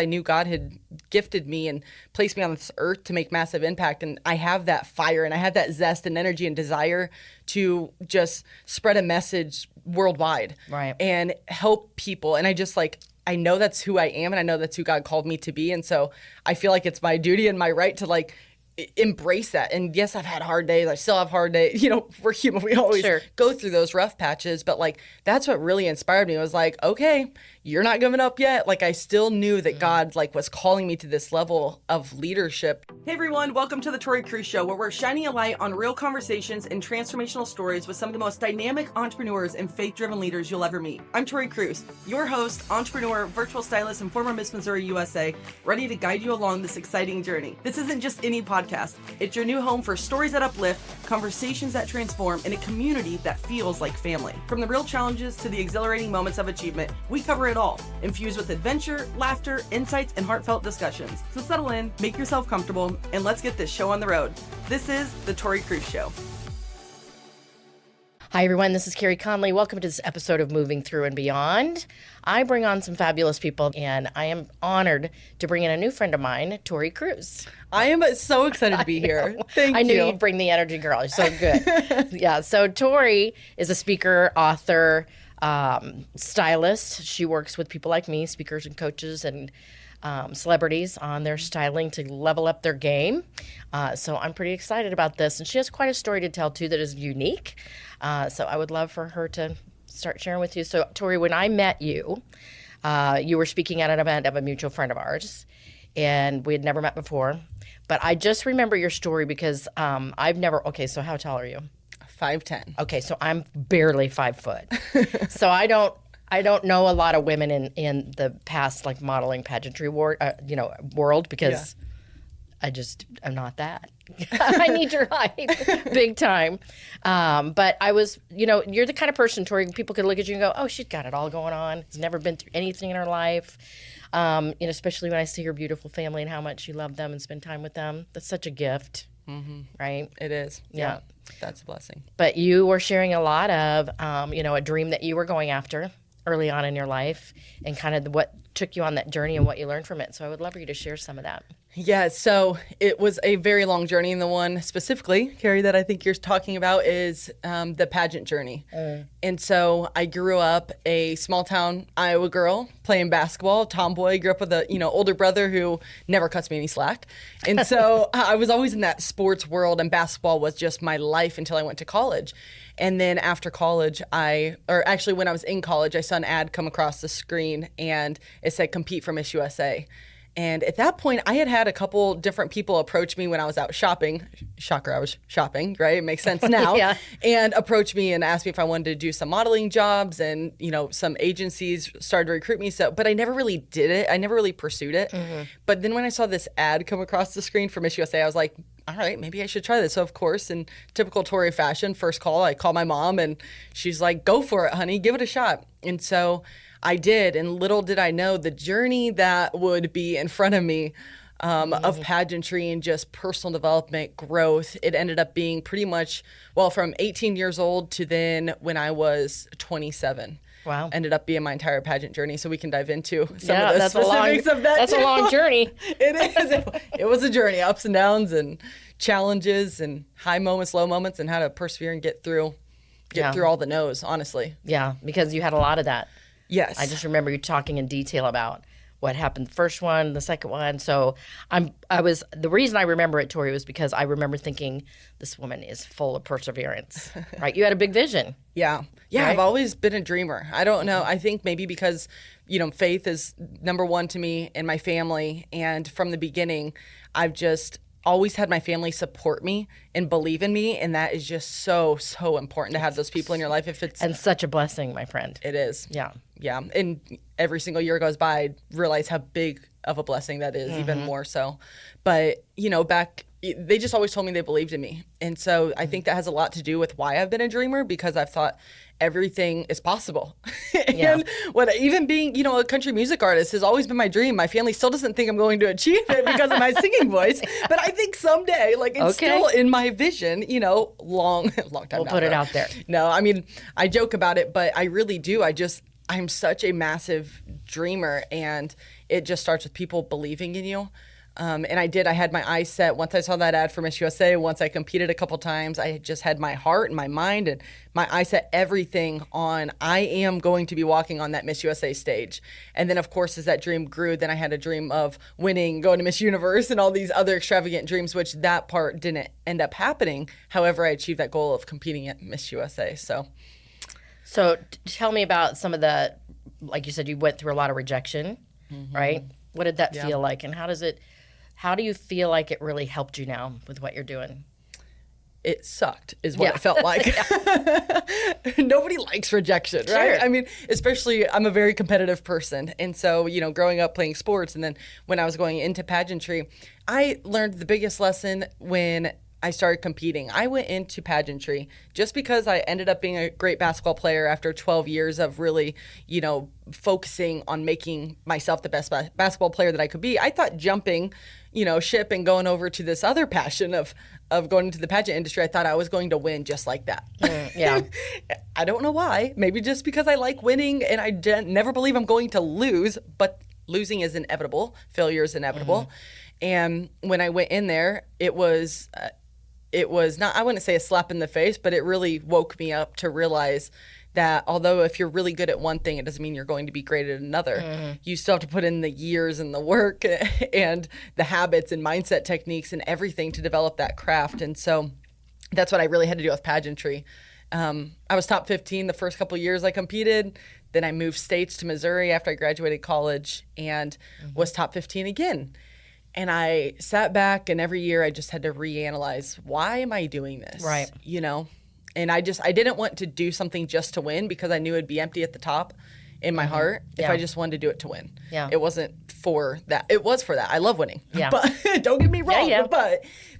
I knew God had gifted me and placed me on this earth to make massive impact. And I have that fire and I have that zest and energy and desire to just spread a message worldwide and help people. And I know that's who I am, and I know that's who God called me to be. And so I feel like it's my duty and my right to embrace that. And yes, I've had hard days. I still have hard days. We're human. We always go through those rough patches. But that's what really inspired me. It was okay, you're not giving up yet. I still knew that God was calling me to this level of leadership. Hey everyone, welcome to the Tori Cruz Show, where we're shining a light on real conversations and transformational stories with some of the most dynamic entrepreneurs and faith-driven leaders you'll ever meet. I'm Tori Cruz, your host, entrepreneur, virtual stylist, and former Miss Missouri USA, ready to guide you along this exciting journey. This isn't just any podcast. It's your new home for stories that uplift, conversations that transform, and a community that feels like family. From the real challenges to the exhilarating moments of achievement, we cover it all, infused with adventure, laughter, insights, and heartfelt discussions. So settle in, make yourself comfortable, and let's get this show on the road. This is the Tori Cruz Show. Hi, everyone. This is Carey Conley. Welcome to this episode of Moving Through and Beyond. I bring on some fabulous people, and I am honored to bring in a new friend of mine, Tori Cruz. I am so excited to be here. Thank you. I knew you'd bring the energy, girl. You're so good. Yeah. So Tori is a speaker, author, stylist. She works with people like me, speakers and coaches and celebrities on their styling to level up their game. So I'm pretty excited about this. And she has quite a story to tell, too, that is unique. So I would love for her to start sharing with you. So, Tori, when I met you, you were speaking at an event of a mutual friend of ours, and we had never met before. But I just remember your story because okay, so how tall are you? 5'10". Okay, so I'm barely 5 foot. So I don't know a lot of women in the past, modeling pageantry world because I'm not that. I need your height big time. But I was, you're the kind of person, Tori, people could look at you and go, oh, she's got it all going on. She's never been through anything in her life. Especially when I see your beautiful family and how much you love them and spend time with them. That's such a gift, right? It is. Yeah. That's a blessing. But you were sharing a lot of, a dream that you were going after early on in your life and kind of what took you on that journey and what you learned from it. So I would love for you to share some of that. Yeah, so it was a very long journey, and the one specifically, Carey, that I think you're talking about is the pageant journey. And so I grew up a small-town Iowa girl playing basketball, tomboy, grew up with a older brother who never cuts me any slack. And so I was always in that sports world, and basketball was just my life until I went to college. And then after college, when I was in college, I saw an ad come across the screen, and it said, compete for Miss USA. And at that point, I had a couple different people approach me when I was out shopping. Shocker, I was shopping, right? It makes sense now. Yeah. And approach me and ask me if I wanted to do some modeling jobs. And, some agencies started to recruit me. But I never really did it. I never really pursued it. But then when I saw this ad come across the screen for Miss USA, I was like, all right, maybe I should try this. So, of course, in typical Tori fashion, first call, I call my mom, and she's like, go for it, honey. Give it a shot. And so I did, and little did I know the journey that would be in front of me of pageantry and just personal development, growth. It ended up being pretty much, from 18 years old to then when I was 27. Wow. Ended up being my entire pageant journey, so we can dive into some of the specifics of that. That's a long journey. It is. It was a journey, ups and downs and challenges and high moments, low moments, and how to persevere and get through all the no's, honestly. Yeah, because you had a lot of that. Yes. I just remember you talking in detail about what happened the first one, the second one. So the reason I remember it, Tori, was because I remember thinking this woman is full of perseverance, right? You had a big vision. Yeah. Yeah. Right? I've always been a dreamer. I don't know. I think maybe because, faith is number one to me and my family. And from the beginning, I've just always had my family support me and believe in me. And that is just so, so important to have those people in your life. And such a blessing, my friend. It is. Yeah. Yeah. And every single year goes by, I realize how big of a blessing that is, even more so. But, they just always told me they believed in me. And so I think that has a lot to do with why I've been a dreamer, because I've thought everything is possible. And even being, a country music artist has always been my dream. My family still doesn't think I'm going to achieve it because of my singing voice. But I think someday, it's still in my vision, long time we'll now. We'll put it out there. No, I mean, I joke about it, but I really do. I'm such a massive dreamer, and it just starts with people believing in you. And I had my eyes set once I saw that ad for Miss USA. Once I competed a couple times, I just had my heart and my mind and my eyes set everything on, I am going to be walking on that Miss USA stage. And then, of course, as that dream grew, then I had a dream of winning, going to Miss Universe and all these other extravagant dreams, which that part didn't end up happening. However, I achieved that goal of competing at Miss USA. So tell me about some of the, like you said, you went through a lot of rejection, right? What did that feel like? And how do you feel like it really helped you now with what you're doing? It sucked is what it felt like. Nobody likes rejection, right? Sure. I mean, especially I'm a very competitive person. And so, growing up playing sports and then when I was going into pageantry, I learned the biggest lesson when I started competing. I went into pageantry just because I ended up being a great basketball player after 12 years of really, focusing on making myself the best basketball player that I could be. I thought jumping, ship and going over to this other passion of going into the pageant industry, I thought I was going to win just like that. Yeah. I don't know why. Maybe just because I like winning and I never believe I'm going to lose, but losing is inevitable. Failure is inevitable. And when I went in there, it was not, I wouldn't say a slap in the face, but it really woke me up to realize that although if you're really good at one thing, it doesn't mean you're going to be great at another. You still have to put in the years and the work and the habits and mindset techniques and everything to develop that craft. And so that's what I really had to do with pageantry. I was top 15 the first couple of years I competed. Then I moved states to Missouri after I graduated college and was top 15 again. And I sat back and every year I just had to reanalyze, why am I doing this? Right. And I didn't want to do something just to win because I knew it'd be empty at the top in my heart if I just wanted to do it to win. Yeah. It wasn't for that. It was for that. I love winning. Yeah. But don't get me wrong. Yeah.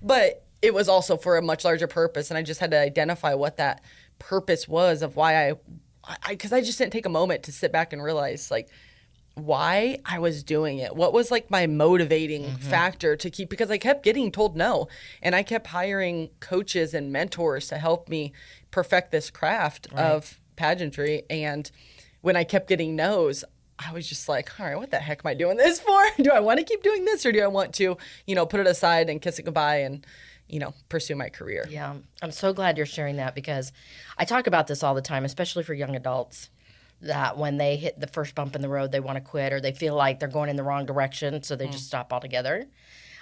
But it was also for a much larger purpose. And I just had to identify what that purpose was of why because I just didn't take a moment to sit back and realize why I was doing it. What was my motivating factor to keep, because I kept getting told no. And I kept hiring coaches and mentors to help me perfect this craft of pageantry. And when I kept getting no's, I was just like, all right, what the heck am I doing this for? Do I want to keep doing this or do I want to, put it aside and kiss it goodbye and, pursue my career? Yeah. I'm so glad you're sharing that because I talk about this all the time, especially for young adults, that when they hit the first bump in the road, they want to quit or they feel like they're going in the wrong direction, so they just stop altogether.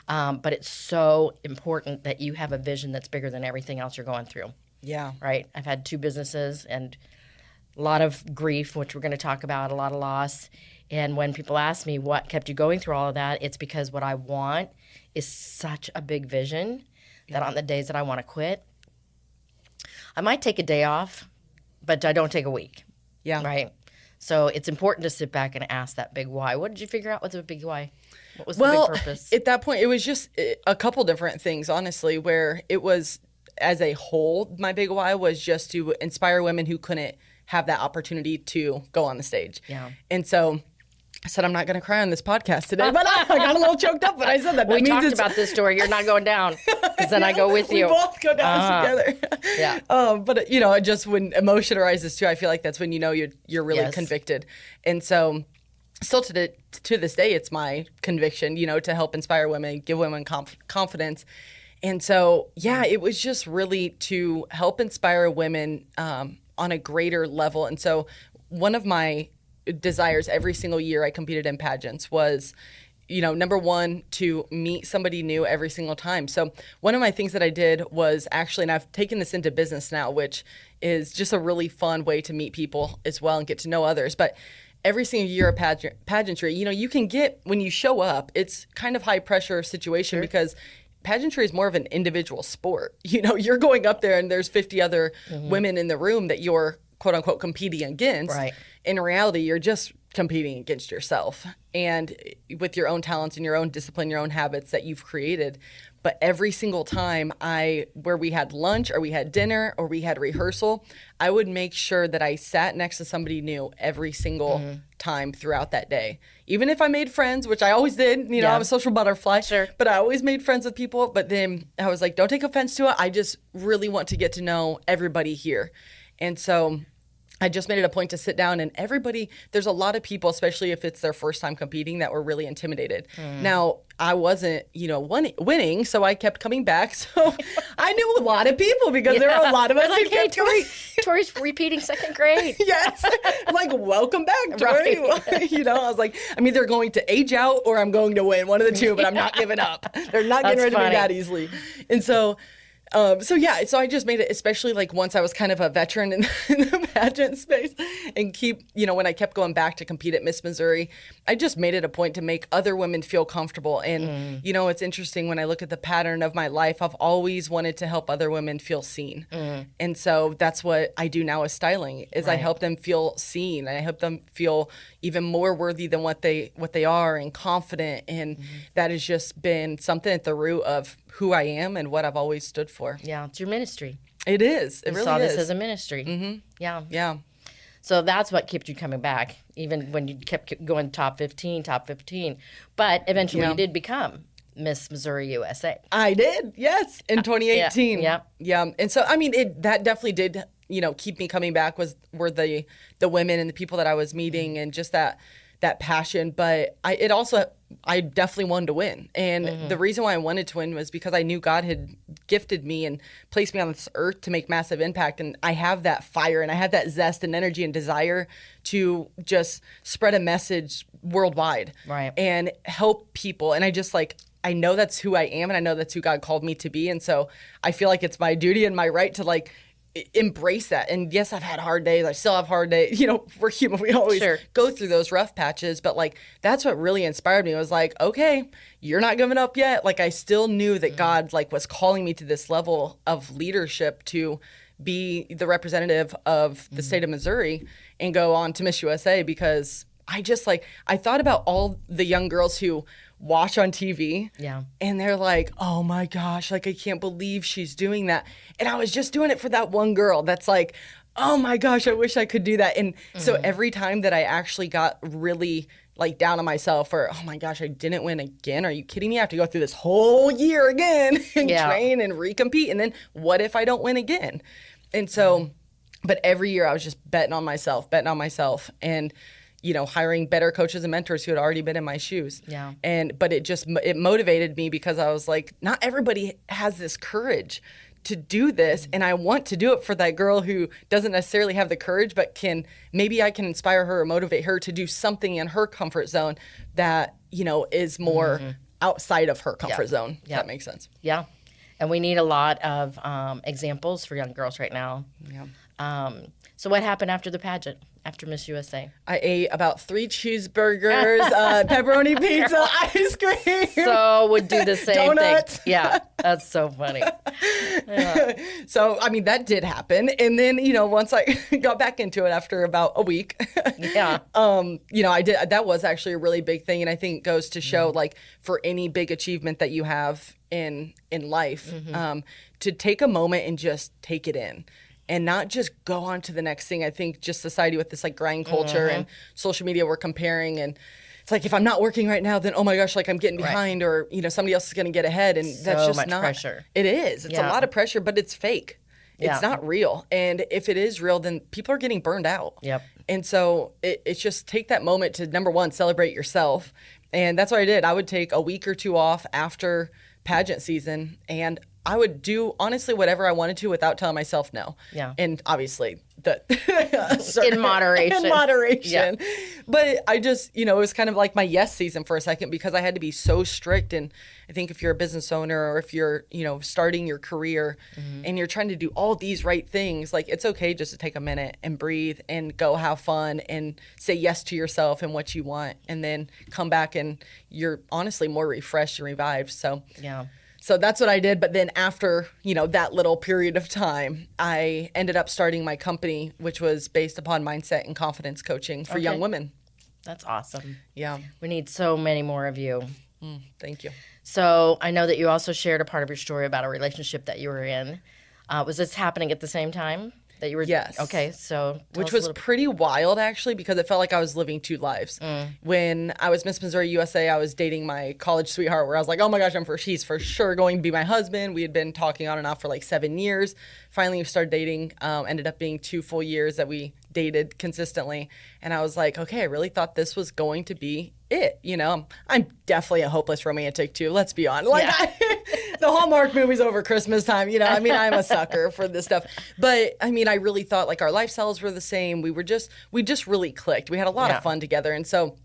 But it's so important that you have a vision that's bigger than everything else you're going through. Yeah. Right? I've had 2 businesses and a lot of grief, which we're going to talk about, a lot of loss. And when people ask me what kept you going through all of that, it's because what I want is such a big vision that on the days that I want to quit, I might take a day off, but I don't take a week. Yeah. Right. So it's important to sit back and ask that big why. What did you figure out was the big why? What was the big purpose? At that point, it was just a couple different things, honestly, where it was as a whole, my big why was just to inspire women who couldn't have that opportunity to go on the stage. Yeah. And so I said, I'm not going to cry on this podcast today, but I got a little choked up when I said that. We talked about this story. You're not going down because then I go with you. We both go down together. Yeah. But, just when emotion arises too, I feel like that's when you're really convicted. And so still to this day, it's my conviction, to help inspire women, give women confidence. And so, it was just really to help inspire women on a greater level. And so one of my desires every single year I competed in pageants was, number one, to meet somebody new every single time. So one of my things that I did was actually, and I've taken this into business now, which is just a really fun way to meet people as well and get to know others. But every single year of pageantry, you can get, when you show up, it's kind of high pressure situation because pageantry is more of an individual sport. You're going up there and there's 50 other women in the room that you're quote unquote competing against. Right. In reality, you're just competing against yourself and with your own talents and your own discipline, your own habits that you've created. But every single time where we had lunch or we had dinner or we had rehearsal, I would make sure that I sat next to somebody new every single time throughout that day. Even if I made friends, which I always did, I'm a social butterfly, but I always made friends with people. But then I was like, don't take offense to it. I just really want to get to know everybody here. And so I just made it a point to sit down, and there's a lot of people, especially if it's their first time competing, that were really intimidated. Now, I wasn't, winning, so I kept coming back. So I knew a lot of people because there were a lot of us who kept Tori, Tori's repeating second grade. Yes. Like, welcome back, Tori. Right. I was like, I'm either going to age out or I'm going to win, one of the two, but I'm not giving up. They're not getting rid of me that easily. And so I just made it, especially like once I was kind of a veteran in the pageant space and when I kept going back to compete at Miss Missouri, I just made it a point to make other women feel comfortable. And, it's interesting when I look at the pattern of my life, I've always wanted to help other women feel seen. And so that's what I do now with styling is I help them feel seen. I help them feel even more worthy than what they are and confident. And that has just been something at the root of who I am and what I've always stood for. Yeah, it's your ministry. It is. It really is. You saw this as a ministry. Yeah. Yeah. So that's what kept you coming back, even when you kept going top 15. But eventually you did become Miss Missouri USA. I did, yes, in 2018. Yeah. And so, that definitely did, keep me coming back were the women and the people that I was meeting and just that passion. But I definitely wanted to win. And the reason why I wanted to win was because I knew God had gifted me and placed me on this earth to make massive impact. And I have that fire and I have that zest and energy and desire to just spread a message worldwide and help people. And I know that's who I am and I know that's who God called me to be. And so I feel like it's my duty and my right to embrace that. And yes, I've had hard days. I still have hard days. We're human. We always go through those rough patches. But that's what really inspired me. It was like, okay, you're not giving up yet. I still knew that God was calling me to this level of leadership to be the representative of the state of Missouri and go on to Miss USA because I thought about all the young girls who watch on TV. Yeah. And they're like, oh my gosh, I can't believe she's doing that. And I was just doing it for that one girl that's like, oh my gosh, I wish I could do that. And so every time that I actually got really down on myself or, oh my gosh, I didn't win again. Are you kidding me? I have to go through this whole year again and train and recompete. And then what if I don't win again? And so, but every year I was just betting on myself and hiring better coaches and mentors who had already been in my shoes. Yeah. But it motivated me because I was like, not everybody has this courage to do this. And I want to do it for that girl who doesn't necessarily have the courage, but maybe I can inspire her or motivate her to do something in her comfort zone that, is more outside of her comfort zone. If that makes sense. Yeah. And we need a lot of examples for young girls right now. Yeah. So what happened after the pageant, after Miss USA? I ate about 3 cheeseburgers, pepperoni pizza, ice cream. So would do the same donuts. thing. Yeah, that's so funny. Yeah. So, that did happen. And then, once I got back into it after about a week, I did. That was actually a really big thing. And I think goes to show, for any big achievement that you have in life, to take a moment and just take it in. And not just go on to the next thing. I think just society with this grind culture and social media, we're comparing. And it's if I'm not working right now, then, oh my gosh, I'm getting behind or, somebody else is going to get ahead. And that's just much not. Pressure. It is. It's a lot of pressure, but it's fake. It's not real. And if it is real, then people are getting burned out. Yep. And so it's just take that moment to, number one, celebrate yourself. And that's what I did. I would take a week or 2 off after pageant season and I would do honestly whatever I wanted to without telling myself no. Yeah. And obviously in moderation. In moderation. Yeah. But I just, it was kind of like my yes season for a second because I had to be so strict. And I think if you're a business owner or if you're, starting your career and you're trying to do all these right things, it's okay just to take a minute and breathe and go have fun and say yes to yourself and what you want. And then come back and you're honestly more refreshed and revived. So yeah. So that's what I did. But then after, that little period of time, I ended up starting my company, which was based upon mindset and confidence coaching for young women. That's awesome. Yeah. We need so many more of you. Thank you. So I know that you also shared a part of your story about a relationship that you were in. Was this happening at the same time that you were? Yes. Okay. So which was pretty wild, actually, because it felt like I was living 2 lives. When I was Miss Missouri USA, I was dating my college sweetheart where I was like, oh my gosh, he's for sure going to be my husband. We had been talking on and off for 7 years. Finally, we started dating. Ended up being 2 full years that we dated consistently. And I was like, okay, I really thought this was going to be it. You know, I'm definitely a hopeless romantic too. Let's be honest. Like the Hallmark movies over Christmas time, you know, I mean, I'm a sucker for this stuff. But I mean, I really thought like our lifestyles were the same. We just really clicked. We had a lot of fun together. And so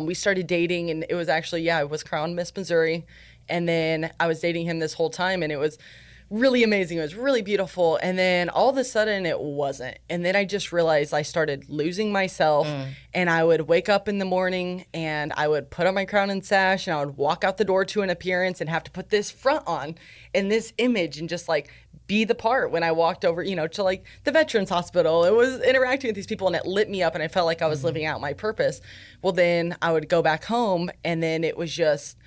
we started dating, and it was actually, I was crowned Miss Missouri. And then I was dating him this whole time, and it was really amazing. It was really beautiful. And then all of a sudden it wasn't. And then I just realized I started losing myself, and I would wake up in the morning and I would put on my crown and sash, and I would walk out the door to an appearance and have to put this front on and this image and just like be the part. When I walked over, you know, to like the Veterans Hospital, it was interacting with these people, and it lit me up, and I felt like I was living out my purpose. Well, then I would go back home, and then it was just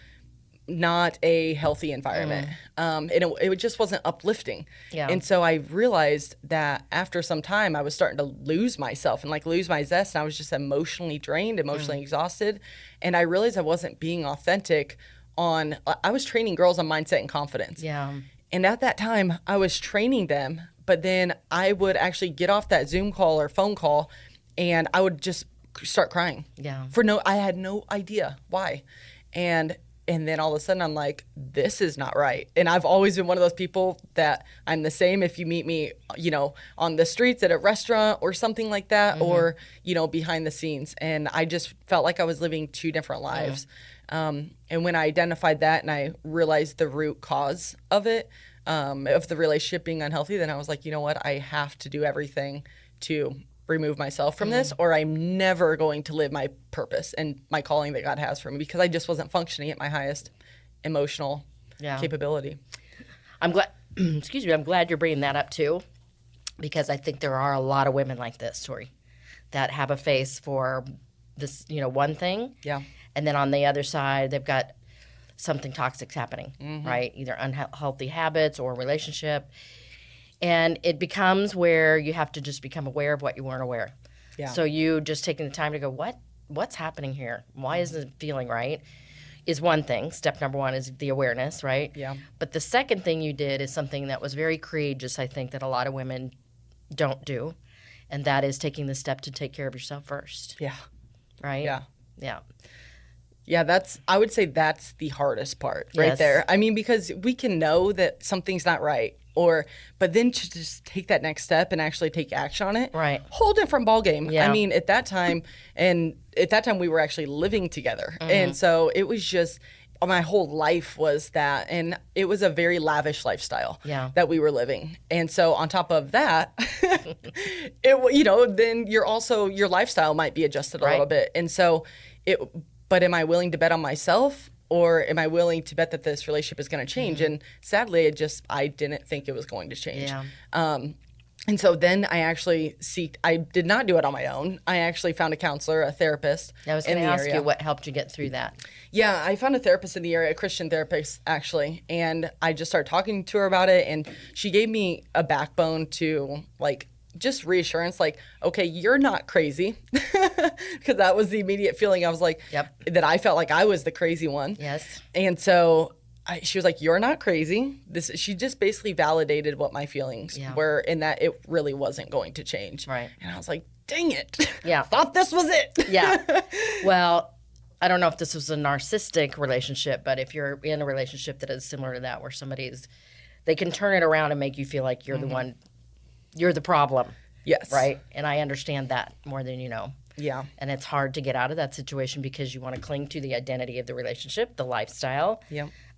not a healthy environment. And it just wasn't uplifting. Yeah. And so I realized that after some time I was starting to lose myself and like lose my zest, and I was just emotionally drained, emotionally exhausted. And I realized I wasn't being authentic I was training girls on mindset and confidence. Yeah. And at that time I was training them, but then I would actually get off that Zoom call or phone call, and I would just start crying. Yeah. I had no idea why. And then all of a sudden I'm like, this is not right. And I've always been one of those people that I'm the same if you meet me, you know, on the streets at a restaurant or something like that, or, you know, behind the scenes. And I just felt like I was living two different lives. And when I identified that and I realized the root cause of it, of the relationship being unhealthy, then I was like, you know what, I have to do everything to remove myself from this, or I'm never going to live my purpose and my calling that God has for me, because I just wasn't functioning at my highest emotional capability. I'm glad, excuse me, I'm glad you're bringing that up too, because I think there are a lot of women like this, Tori, that have a face for this, you know, one thing. Yeah. And then on the other side, they've got something toxic happening, right? Either unhealthy habits or relationship. And it becomes where you have to just become aware of what you weren't aware. Yeah. So you just taking the time to go, what's happening here? Why isn't it feeling right? Is one thing. Step number one is the awareness, right? Yeah. But the second thing you did is something that was very courageous, I think, that a lot of women don't do. And that is taking the step to take care of yourself first. Yeah. Right? Yeah. Yeah. Yeah, I would say that's the hardest part right there. I mean, because we can know that something's not right, but then to just take that next step and actually take action on it, right? Whole different ballgame. Yeah. I mean, at that time we were actually living together. And so it was just, my whole life was that, and it was a very lavish lifestyle that we were living. And so on top of that, then your lifestyle might be adjusted a little bit. And so but am I willing to bet on myself, or am I willing to bet that this relationship is going to change? And sadly, I didn't think it was going to change. Yeah. And so then I did not do it on my own. I actually found a counselor, a therapist. I was going to ask you what helped you get through that. Yeah, I found a therapist in the area, a Christian therapist, actually. And I just started talking to her about it. And she gave me a backbone to, like, just reassurance, like, okay, you're not crazy. Because that was the immediate feeling. I was like, that I felt like I was the crazy one. Yes. And so she was like, you're not crazy. She just basically validated what my feelings were, and that it really wasn't going to change. Right. And I was like, dang it. Yeah. Thought this was it. Yeah. Well, I don't know if this was a narcissistic relationship, but if you're in a relationship that is similar to that, where they can turn it around and make you feel like you're the one, you're the problem. Yes. Right? And I understand that more than you know. Yeah. And it's hard to get out of that situation because you want to cling to the identity of the relationship, the lifestyle,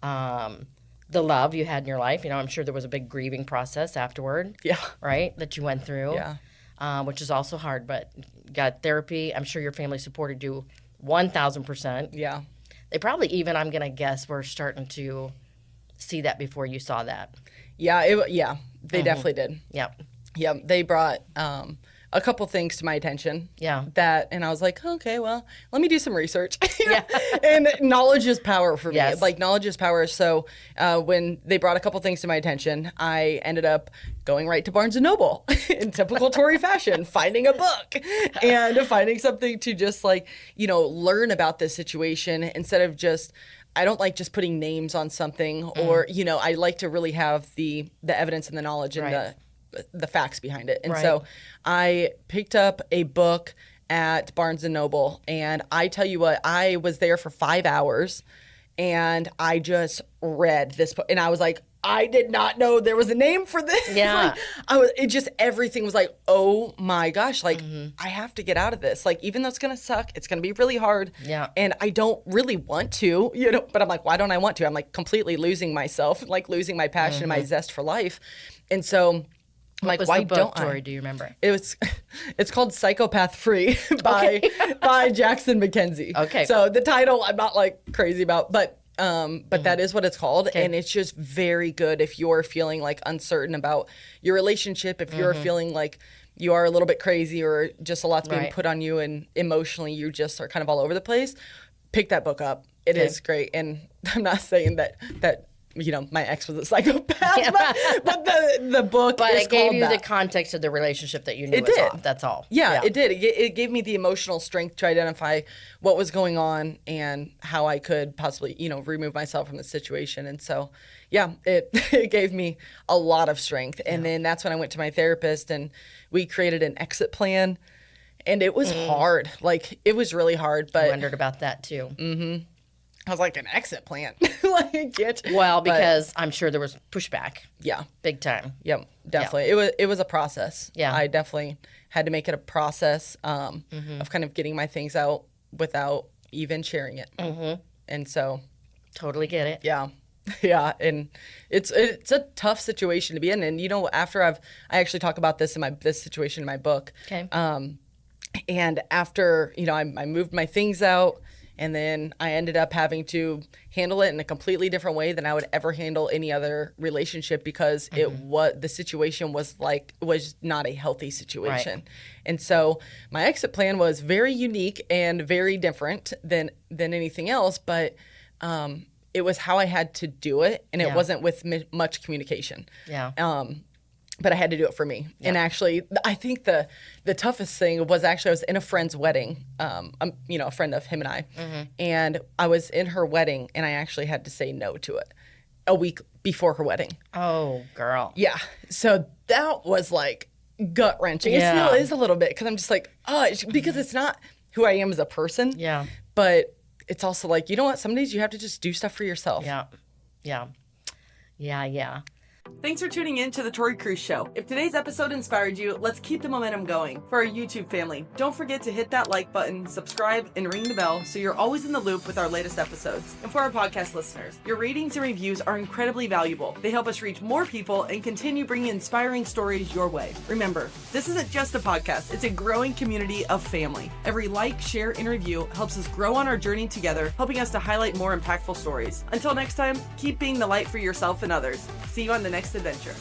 the love you had in your life. You know, I'm sure there was a big grieving process afterward. Yeah. Right? That you went through. Yeah. Which is also hard, but got therapy. I'm sure your family supported you 1,000%. Yeah. They probably even, I'm going to guess, were starting to see that before you saw that. Yeah. They definitely did. Yep. Yeah, they brought a couple things to my attention. Yeah. And I was like, okay, well, let me do some research. Yeah. And knowledge is power for me. Yes. Like, knowledge is power. So when they brought a couple things to my attention, I ended up going right to Barnes & Noble in typical Tori fashion, finding a book and finding something to just, like, learn about this situation instead of just, I don't like just putting names on something or, I like to really have the evidence and the knowledge and the facts behind it. And so I picked up a book at Barnes & Noble, and I tell you what, I was there for 5 hours, and I just read this book, and I was like, I did not know there was a name for this. Yeah. Everything was like, oh my gosh, like I have to get out of this. Like, even though it's going to suck, it's going to be really hard. Yeah. And I don't really want to, but I'm like, why don't I want to? I'm like completely losing myself, like losing my passion and my zest for life. And so I'm like, why don't I? Do you remember? It's called Psychopath Free by Jackson McKenzie. Okay. So the title I'm not like crazy about, but that is what it's called. Okay. And it's just very good if you're feeling like uncertain about your relationship, if you're feeling like you are a little bit crazy or just a lot's being put on you and emotionally you just are kind of all over the place, pick that book up. It is great. And I'm not saying that my ex was a psychopath, but the book But is it gave called you that. the context of the relationship that you knew It was did. off. That's all. Yeah, it did. It gave me the emotional strength to identify what was going on and how I could possibly, remove myself from the situation. And so, it gave me a lot of strength. And then that's when I went to my therapist and we created an exit plan. And it was hard. Like, it was really hard. But I wondered about that too. Mm-hmm. I was like, an exit plan? Because I'm sure there was pushback. Yeah. Big time. Yep, definitely. Yeah. It was a process. Yeah. I definitely had to make it a process of kind of getting my things out without even sharing it. Mm-hmm. And so. Totally get it. Yeah. Yeah. And it's a tough situation to be in. And, after I actually talk about this this situation in my book. Okay. And after, I moved my things out. And then I ended up having to handle it in a completely different way than I would ever handle any other relationship because the situation was not a healthy situation. Right. And so my exit plan was very unique and very different than anything else, but it was how I had to do it, and it wasn't with much communication. Yeah. But I had to do it for me. Yeah. And actually, I think the toughest thing was I was in a friend's wedding, a friend of him and I, and I was in her wedding, and I actually had to say no to it a week before her wedding. Oh, girl. Yeah. So that was like gut-wrenching. Yeah. It still is a little bit because I'm just like, because it's not who I am as a person. Yeah. But it's also like, you know what? Some days you have to just do stuff for yourself. Yeah. Yeah. Yeah, yeah. Thanks for tuning in to the Tori Cruise Show. If today's episode inspired you, let's keep the momentum going. For our YouTube family, don't forget to hit that like button, subscribe, and ring the bell so you're always in the loop with our latest episodes. And for our podcast listeners, your ratings and reviews are incredibly valuable. They help us reach more people and continue bringing inspiring stories your way. Remember, this isn't just a podcast, it's a growing community of family. Every like, share, and review helps us grow on our journey together, helping us to highlight more impactful stories. Until next time, keep being the light for yourself and others. See you on the next adventure.